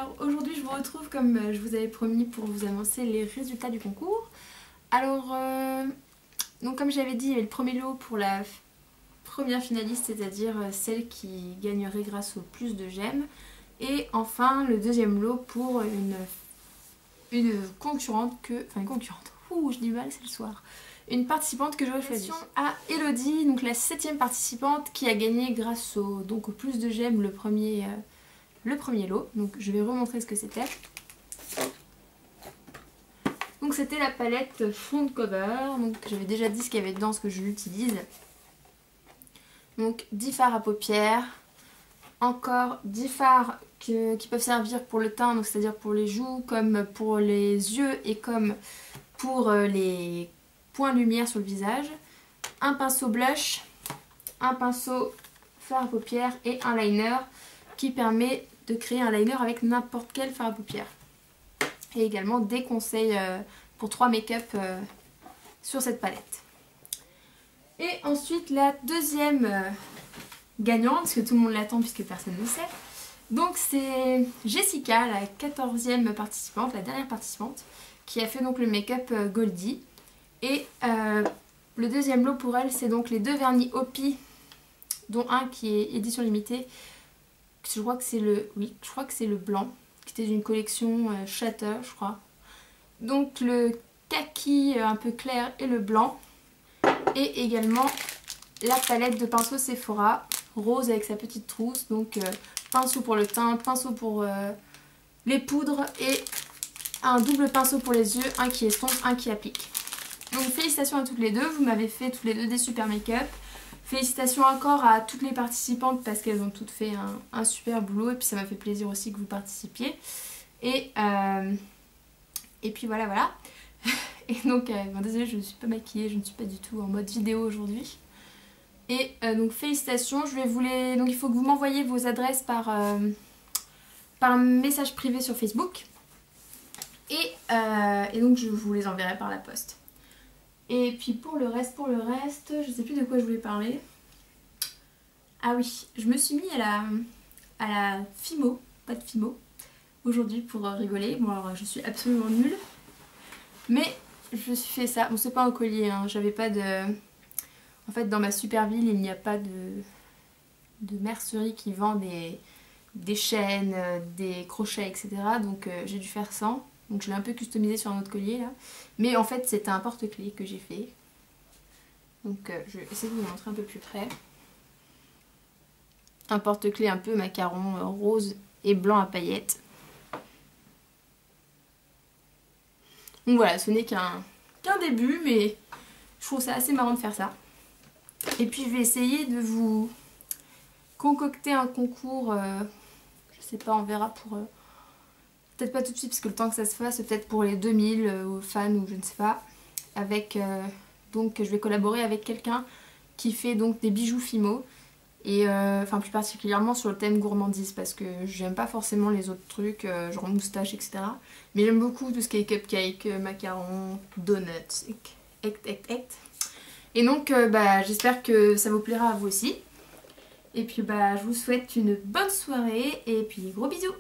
Alors aujourd'hui je vous retrouve comme je vous avais promis pour vous annoncer les résultats du concours. Alors donc comme j'avais dit, il y avait le premier lot pour la première finaliste, c'est-à-dire celle qui gagnerait grâce au plus de j'aime. Et enfin le deuxième lot pour une concurrente j'ai du mal, c'est le soir. Une participante que j'aurais choisie. À Elodie, donc la 7ème participante qui a gagné grâce au plus de j'aime le premier lot. Donc je vais remontrer ce que c'était. Donc c'était la palette front cover. Donc j'avais déjà dit ce qu'il y avait dedans, ce que je l'utilise. Donc 10 fards à paupières. Encore 10 fards qui peuvent servir pour le teint, donc c'est-à-dire pour les joues, comme pour les yeux et comme pour les points lumière sur le visage. Un pinceau blush, un pinceau fard à paupières et un liner qui permet de créer un liner avec n'importe quel fard à paupières. Et également des conseils pour 3 make-up sur cette palette. Et ensuite la deuxième gagnante, parce que tout le monde l'attend puisque personne ne le sait. Donc c'est Jessica, la 14e participante, la dernière participante, qui a fait donc le make-up Goldie. Et le deuxième lot pour elle, c'est donc les deux vernis Hopi, dont un qui est édition limitée. Je crois que c'est le blanc, qui était d'une collection Shatter, je crois. Donc le kaki un peu clair et le blanc. Et également la palette de pinceaux Sephora, rose avec sa petite trousse. Donc pinceau pour le teint, pinceau pour les poudres et un double pinceau pour les yeux, un qui estompe, un qui applique. Donc félicitations à toutes les deux, vous m'avez fait toutes les deux des super make-up. Félicitations encore à toutes les participantes parce qu'elles ont toutes fait un super boulot et puis ça m'a fait plaisir aussi que vous participiez. Et puis voilà. Et donc, désolée, je ne suis pas maquillée, je ne suis pas du tout en mode vidéo aujourd'hui. Et donc félicitations, je vais vous les... Donc il faut que vous m'envoyiez vos adresses par message privé sur Facebook. Et donc je vous les enverrai par la poste. Et puis pour le reste, je sais plus de quoi je voulais parler. Ah oui, je me suis mis à la Fimo, pas de Fimo, aujourd'hui pour rigoler. Bon alors je suis absolument nulle. Mais je me suis fait ça. Bon c'est pas un collier, hein. J'avais pas de... En fait dans ma super ville il n'y a pas de mercerie qui vend des chaînes, des crochets, etc. Donc j'ai dû faire sans. Donc je l'ai un peu customisé sur un autre collier là. Mais en fait c'était un porte-clés que j'ai fait. Donc je vais essayer de vous montrer un peu plus près. Un porte-clés un peu macaron rose et blanc à paillettes. Donc voilà, ce n'est qu'un début, mais je trouve ça assez marrant de faire ça. Et puis je vais essayer de vous concocter un concours, je sais pas, on verra pour... peut-être pas tout de suite parce que le temps que ça se fasse, peut-être pour les 2000 fans ou je ne sais pas. Avec, donc je vais collaborer avec quelqu'un qui fait donc des bijoux Fimo. Et enfin plus particulièrement sur le thème gourmandise parce que j'aime pas forcément les autres trucs, genre moustache, etc. Mais j'aime beaucoup tout ce qui est cupcake, macarons, donuts, Et donc j'espère que ça vous plaira à vous aussi. Et puis je vous souhaite une bonne soirée et puis gros bisous.